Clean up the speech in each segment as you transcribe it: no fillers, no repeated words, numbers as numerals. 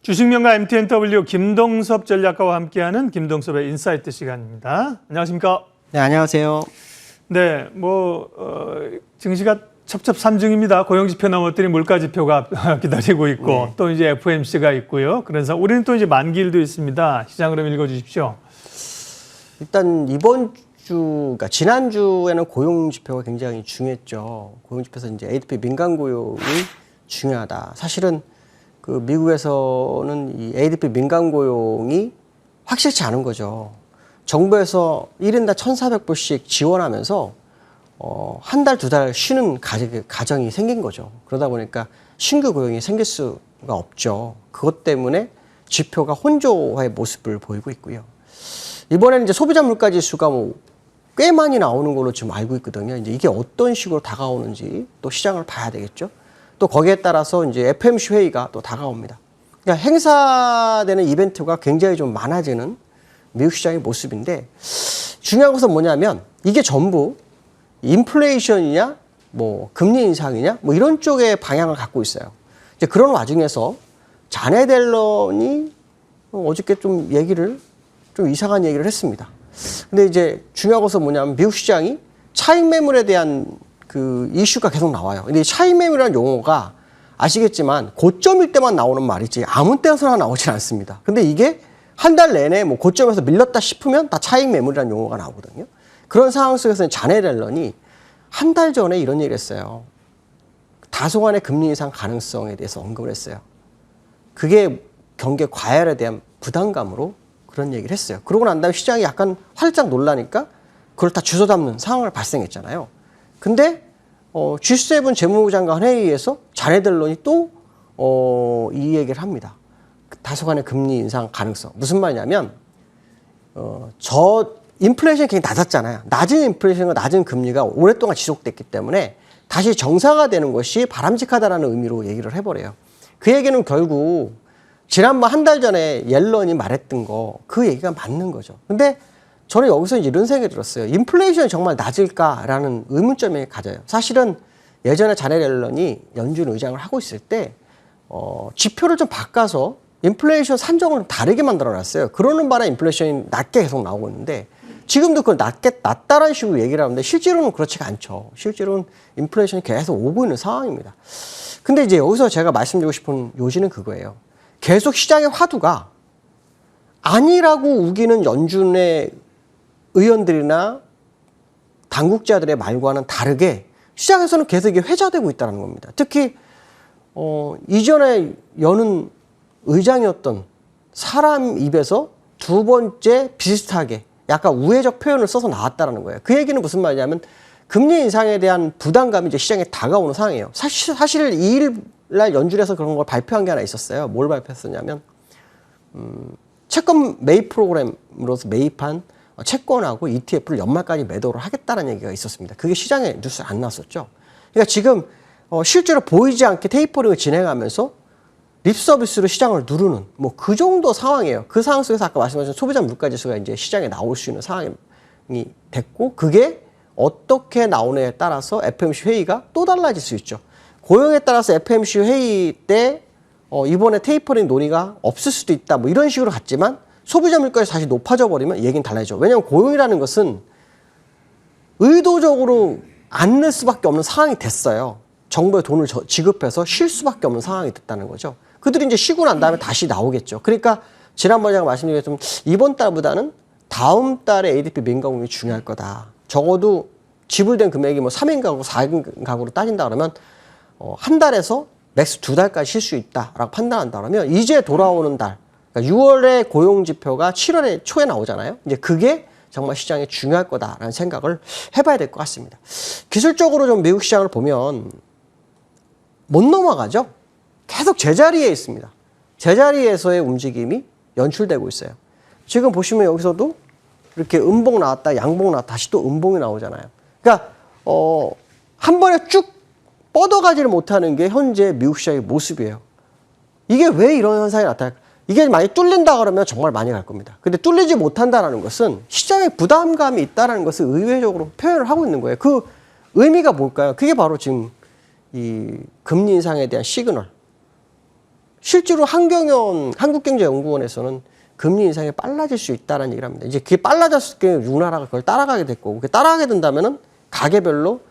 주식명가 MTNW 김동섭 전략가와 함께하는 김동섭의 인사이트 시간입니다. 안녕하십니까? 네, 안녕하세요. 네, 증시가 첩첩산중입니다. 고용지표 넘어뜨린 물가지표가 기다리고 있고 네. 또 이제 FOMC가 있고요. 그래서 우리는 또 이제 만기일도 있습니다. 시장 그럼 읽어주십시오. 일단 이번 그러니까 지난주에는 고용지표가 굉장히 중요했죠. 고용지표에서 이제 ADP 민간 고용이 중요하다. 사실은 그 미국에서는 이 ADP 민간 고용이 확실치 않은 거죠. 정부에서 1인당 1,400불씩 지원하면서 한 달, 두 달 쉬는 가정이 생긴 거죠. 그러다 보니까 신규 고용이 생길 수가 없죠. 그것 때문에 지표가 혼조의 모습을 보이고 있고요. 이번에는 이제 소비자 물가 지수가 꽤 많이 나오는 걸로 지금 알고 있거든요. 이제 이게 어떤 식으로 다가오는지 또 시장을 봐야 되겠죠. 또 거기에 따라서 이제 FOMC 회의가 또 다가옵니다. 그러니까 행사되는 이벤트가 굉장히 좀 많아지는 미국 시장의 모습인데 중요한 것은 뭐냐면 이게 전부 인플레이션이냐 금리 인상이냐 이런 쪽의 방향을 갖고 있어요. 이제 그런 와중에서 자넷 옐런이 어저께 좀 이상한 얘기를 했습니다. 근데 이제 중요한 것은 뭐냐면 미국 시장이 차익 매물에 대한 그 이슈가 계속 나와요. 근데 이 차익 매물이라는 용어가 아시겠지만 고점일 때만 나오는 말이지 아무 때서나 나오진 않습니다. 근데 이게 한 달 내내 고점에서 밀렸다 싶으면 다 차익 매물이라는 용어가 나오거든요. 그런 상황 속에서는 자넷 옐런이 한 달 전에 이런 얘기를 했어요. 다소간의 금리 인상 가능성에 대해서 언급을 했어요. 그게 경기 과열에 대한 부담감으로 그런 얘기를 했어요. 그러고 난 다음에 시장이 약간 활짝 놀라니까 그걸 다 주워 담는 상황을 발생했잖아요. 근데 G7 재무부 장관 회의에서 자넷 옐런이 또 이 얘기를 합니다. 다소간의 금리 인상 가능성. 무슨 말이냐면 인플레이션이 굉장히 낮았잖아요. 낮은 인플레이션과 낮은 금리가 오랫동안 지속됐기 때문에 다시 정상화되는 것이 바람직하다라는 의미로 얘기를 해버려요. 그 얘기는 결국 지난번 한 달 전에 옐런이 말했던 그 얘기가 맞는 거죠. 근데 저는 여기서 이런 생각이 들었어요. 인플레이션이 정말 낮을까라는 의문점이 가져요. 사실은 예전에 자넷 옐런이 연준 의장을 하고 있을 때 지표를 좀 바꿔서 인플레이션 산정을 다르게 만들어놨어요. 그러는 바람에 인플레이션이 낮게 계속 나오고 있는데 지금도 그걸 낮다라는 식으로 얘기를 하는데 실제로는 그렇지가 않죠. 실제로는 인플레이션이 계속 오고 있는 상황입니다. 근데 이제 여기서 제가 말씀드리고 싶은 요지는 그거예요. 계속 시장의 화두가 아니라고 우기는 연준의 의원들이나 당국자들의 말과는 다르게 시장에서는 계속 이게 회자되고 있다는 겁니다. 특히 이전에 여는 의장이었던 사람 입에서 두 번째 비슷하게 약간 우회적 표현을 써서 나왔다는 거예요. 그 얘기는 무슨 말이냐면 금리 인상에 대한 부담감이 이제 시장에 다가오는 상황이에요. 사실 2일 날 연준에서 그런 걸 발표한 게 하나 있었어요. 뭘 발표했었냐면 채권 매입 프로그램으로서 매입한 채권하고 ETF를 연말까지 매도를 하겠다는 얘기가 있었습니다. 그게 시장에 뉴스에 안 나왔었죠. 그러니까 지금 실제로 보이지 않게 테이퍼링을 진행하면서 립서비스로 시장을 누르는 그 정도 상황이에요. 그 상황 속에서 아까 말씀하신 소비자 물가 지수가 이제 시장에 나올 수 있는 상황이 됐고 그게 어떻게 나오느냐에 따라서 FOMC 회의가 또 달라질 수 있죠. 고용에 따라서 FOMC 회의 때 이번에 테이퍼링 논의가 없을 수도 있다 이런 식으로 갔지만 소비자 물가에서 다시 높아져 버리면 얘기는 달라지죠. 왜냐하면 고용이라는 것은 의도적으로 안 낼 수밖에 없는 상황이 됐어요. 정부의 돈을 지급해서 쉴 수밖에 없는 상황이 됐다는 거죠. 그들이 이제 쉬고 난 다음에 다시 나오겠죠. 그러니까 지난번에 제가 말씀드린 것처럼 이번 달보다는 다음 달에 ADP 민간 고용이 중요할 거다. 적어도 지불된 금액이 3인 가구, 4인 가구로 따진다 그러면 한 달에서 맥스 2달까지 쉴 수 있다라고 판단한다 그러면 이제 돌아오는 달, 그러니까 6월에 고용 지표가 7월에 초에 나오잖아요. 이제 그게 정말 시장에 중요할 거다라는 생각을 해봐야 될 것 같습니다. 기술적으로 좀 미국 시장을 보면 못 넘어가죠. 계속 제자리에 있습니다. 제자리에서의 움직임이 연출되고 있어요. 지금 보시면 여기서도 이렇게 음봉 나왔다, 양봉 나왔다, 다시 또 음봉이 나오잖아요. 그러니까 한 번에 쭉 뻗어가지를 못하는 게 현재 미국 시장의 모습이에요. 이게 왜 이런 현상이 나타날까? 이게 만약에 뚫린다 그러면 정말 많이 갈 겁니다. 근데 뚫리지 못한다는 것은 시장에 부담감이 있다는 것을 의외적으로 표현을 하고 있는 거예요. 그 의미가 뭘까요? 그게 바로 지금 이 금리 인상에 대한 시그널. 실제로 한경연 한국경제연구원에서는 금리 인상이 빨라질 수 있다는 얘기를 합니다. 이제 그게 빨라졌을 때 우리나라가 그걸 따라가게 됐고, 그게 따라가게 된다면은 가계별로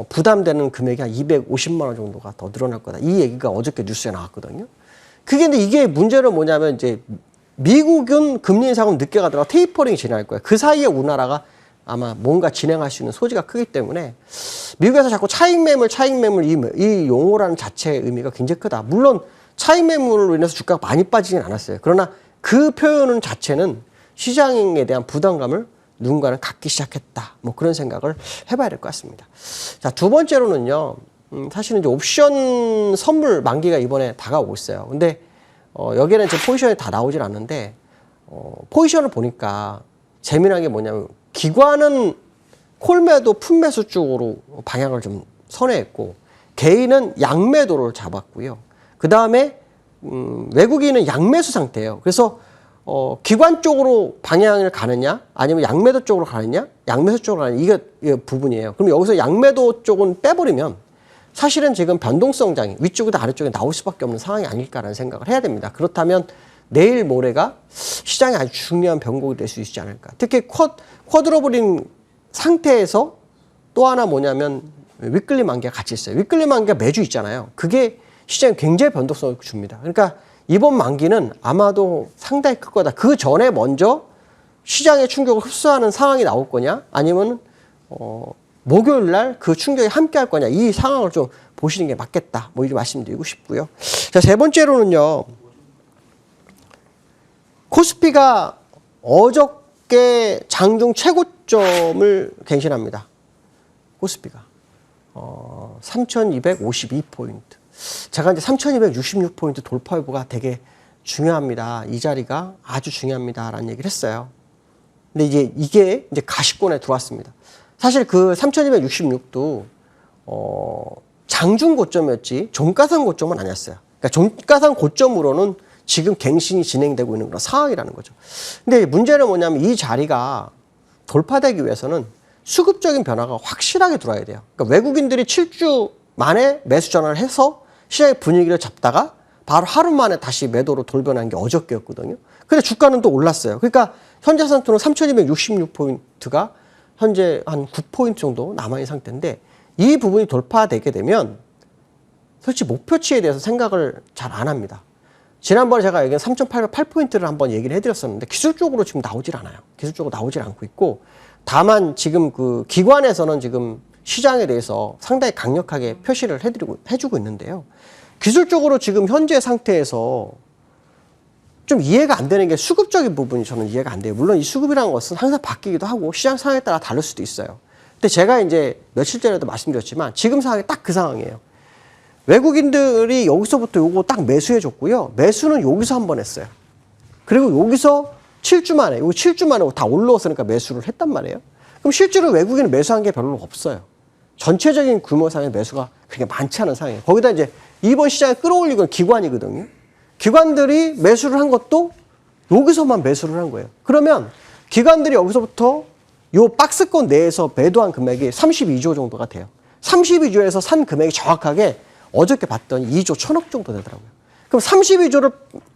부담되는 금액이 한 250만 원 정도가 더 늘어날 거다. 이 얘기가 어저께 뉴스에 나왔거든요. 그게 근데 이게 문제는 뭐냐면 이제 미국은 금리 인상은 늦게 가더라도 테이퍼링이 진행할 거예요. 그 사이에 우리나라가 아마 뭔가 진행할 수 있는 소지가 크기 때문에 미국에서 자꾸 차익 매물 이 용어라는 자체의 의미가 굉장히 크다. 물론 차익 매물로 인해서 주가가 많이 빠지진 않았어요. 그러나 그 표현 자체는 시장에 대한 부담감을 누군가는 갖기 시작했다. 뭐 그런 생각을 해봐야 될 것 같습니다. 자, 두 번째로는요. 사실은 이제 옵션 선물 만기가 이번에 다가오고 있어요. 근데 여기에는 제 포지션이 다 나오질 않는데 포지션을 보니까 재미난 게 뭐냐면 기관은 콜매도 풋매수 쪽으로 방향을 좀 선회했고 개인은 양매도를 잡았고요. 그 다음에 외국인은 양매수 상태예요. 그래서 기관 쪽으로 방향을 가느냐 아니면 양매도 쪽으로 가느냐 양매수 쪽으로 가느냐 이게 부분이에요. 그럼 여기서 양매도 쪽은 빼버리면 사실은 지금 변동성 장이 위쪽이나 아래쪽에 나올 수밖에 없는 상황이 아닐까라는 생각을 해야 됩니다. 그렇다면 내일 모레가 시장에 아주 중요한 변곡이 될 수 있지 않을까. 특히 쿼드러블인 상태에서 또 하나 뭐냐면 위클리 만기가 같이 있어요. 위클리 만기가 매주 있잖아요. 그게 시장에 굉장히 변동성을 줍니다. 그러니까 이번 만기는 아마도 상당히 클 거다. 그 전에 먼저 시장의 충격을 흡수하는 상황이 나올 거냐 아니면 목요일 날 그 충격이 함께 할 거냐 이 상황을 좀 보시는 게 맞겠다. 뭐 이렇게 말씀드리고 싶고요. 자, 세 번째로는요. 코스피가 어저께 장중 최고점을 갱신합니다. 코스피가 3,252포인트. 제가 이제 3,266포인트 돌파 여부가 되게 중요합니다. 이 자리가 아주 중요합니다라는 얘기를 했어요. 근데 이게 이제 가시권에 들어왔습니다. 사실 그 3,266도 장중 고점이었지 종가상 고점은 아니었어요. 그러니까 종가상 고점으로는 지금 갱신이 진행되고 있는 그런 상황이라는 거죠. 근데 문제는 뭐냐면 이 자리가 돌파되기 위해서는 수급적인 변화가 확실하게 들어와야 돼요. 그러니까 외국인들이 7주 만에 매수 전환을 해서 시장의 분위기를 잡다가 바로 하루 만에 다시 매도로 돌변한 게 어저께였거든요. 근데 주가는 또 올랐어요. 그러니까 현재 상태는 3,266포인트가 현재 한 9포인트 정도 남아있는 상태인데 이 부분이 돌파되게 되면 솔직히 목표치에 대해서 생각을 잘 안 합니다. 지난번에 제가 얘기한 3,808포인트를 한번 얘기를 해드렸었는데 기술적으로 지금 나오질 않아요. 기술적으로 나오질 않고 있고 다만 지금 그 기관에서는 지금 시장에 대해서 상당히 강력하게 표시를 해주고 있는데요. 기술적으로 지금 현재 상태에서 좀 이해가 안 되는 게 수급적인 부분이 저는 이해가 안 돼요. 물론 이 수급이라는 것은 항상 바뀌기도 하고 시장 상황에 따라 다를 수도 있어요. 근데 제가 이제 며칠 전에도 말씀드렸지만 지금 상황이 딱 그 상황이에요. 외국인들이 여기서부터 요거 딱 매수해 줬고요. 매수는 여기서 한번 했어요. 그리고 여기서 7주 만에, 여기 7주 만에 다 올라왔으니까 매수를 했단 말이에요. 그럼 실제로 외국인은 매수한 게 별로 없어요. 전체적인 규모상의 매수가 그렇게 많지 않은 상황이에요. 거기다 이제 이번 시장에 끌어올리고 있는 기관이거든요. 기관들이 매수를 한 것도 여기서만 매수를 한 거예요. 그러면 기관들이 여기서부터 요 박스권 내에서 매도한 금액이 32조 정도가 돼요. 32조에서 산 금액이 정확하게 어저께 봤더니 2조 1,000억 정도 되더라고요. 그럼 32조를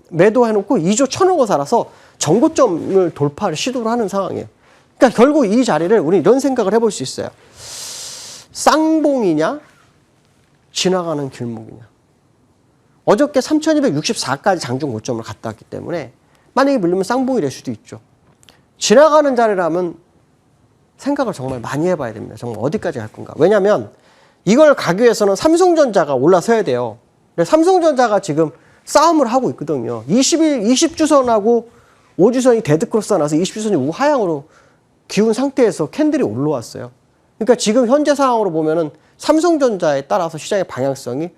매도해놓고 2조 1,000억을 살아서 정고점을 돌파를 시도를 하는 상황이에요. 그러니까 결국 이 자리를 우리 이런 생각을 해볼 수 있어요. 쌍봉이냐 지나가는 길목이냐. 어저께 3,264까지 장중 고점을 갔다 왔기 때문에 만약에 물리면 쌍봉이 될 수도 있죠. 지나가는 자리라면 생각을 정말 많이 해봐야 됩니다. 정말 어디까지 갈 건가. 왜냐하면 이걸 가기 위해서는 삼성전자가 올라서야 돼요. 삼성전자가 지금 싸움을 하고 있거든요. 20주선하고 5주선이 데드크로스가 나서 20주선이 우하향으로 기운 상태에서 캔들이 올라왔어요. 그러니까 지금 현재 상황으로 보면은 삼성전자에 따라서 시장의 방향성이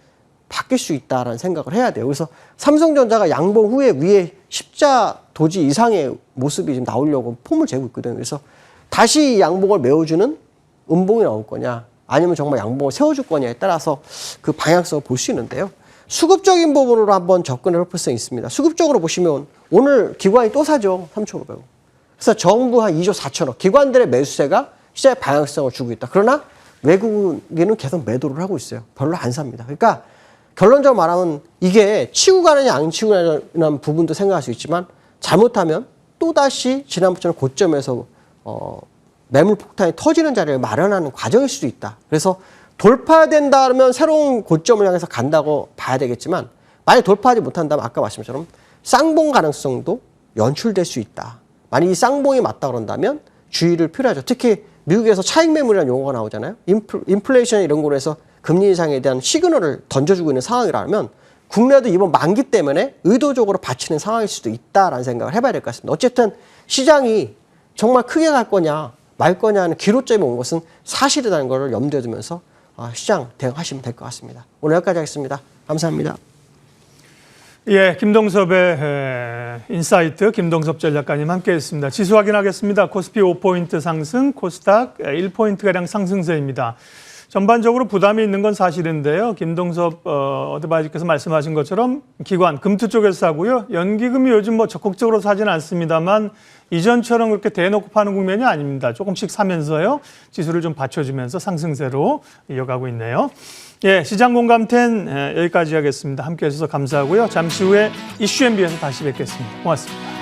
바뀔 수 있다라는 생각을 해야 돼요. 그래서 삼성전자가 양봉 후에 위에 십자 도지 이상의 모습이 지금 나오려고 폼을 재고 있거든요. 그래서 다시 양봉을 메워주는 음봉이 나올 거냐 아니면 정말 양봉을 세워줄 거냐에 따라서 그 방향성을 볼 수 있는데요. 수급적인 부분으로 한번 접근해 볼 필요성이 있습니다. 수급적으로 보시면 오늘 기관이 또 사죠. 3,500원. 그래서 정부 한 2조 4천억. 기관들의 매수세가 시장의 방향성을 주고 있다. 그러나 외국인은 계속 매도를 하고 있어요. 별로 안 삽니다. 그러니까 결론적으로 말하면 이게 치고 가느냐 안 치고 가느냐는 부분도 생각할 수 있지만 잘못하면 또다시 지난번처럼 고점에서 매물 폭탄이 터지는 자리를 마련하는 과정일 수도 있다. 그래서 돌파된다면 새로운 고점을 향해서 간다고 봐야 되겠지만 만약 돌파하지 못한다면 아까 말씀처럼 쌍봉 가능성도 연출될 수 있다. 만약 이 쌍봉이 맞다 그런다면 주의를 필요하죠. 특히 미국에서 차익 매물이라는 용어가 나오잖아요. 인플레이션 이런 거로 해서 금리 인상에 대한 시그널을 던져주고 있는 상황이라면 국내도 이번 만기 때문에 의도적으로 받치는 상황일 수도 있다라는 생각을 해봐야 될 것 같습니다. 어쨌든 시장이 정말 크게 갈 거냐 말 거냐 하는 기로점이 온 것은 사실이라는 것을 염두에 두면서 시장 대응하시면 될 것 같습니다. 오늘 여기까지 하겠습니다. 감사합니다. 예, 김동섭의 인사이트 김동섭 전략가님 함께했습니다. 지수 확인하겠습니다. 코스피 5포인트 상승, 코스닥 1포인트가량 상승세입니다. 전반적으로 부담이 있는 건 사실인데요. 김동섭 어드바이저께서 말씀하신 것처럼 기관, 금투 쪽에서 사고요. 연기금이 요즘 뭐 적극적으로 사지는 않습니다만 이전처럼 그렇게 대놓고 파는 국면이 아닙니다. 조금씩 사면서요. 지수를 좀 받쳐주면서 상승세로 이어가고 있네요. 예, 시장 공감10 여기까지 하겠습니다. 함께해 주셔서 감사하고요. 잠시 후에 이슈 MB에서 다시 뵙겠습니다. 고맙습니다.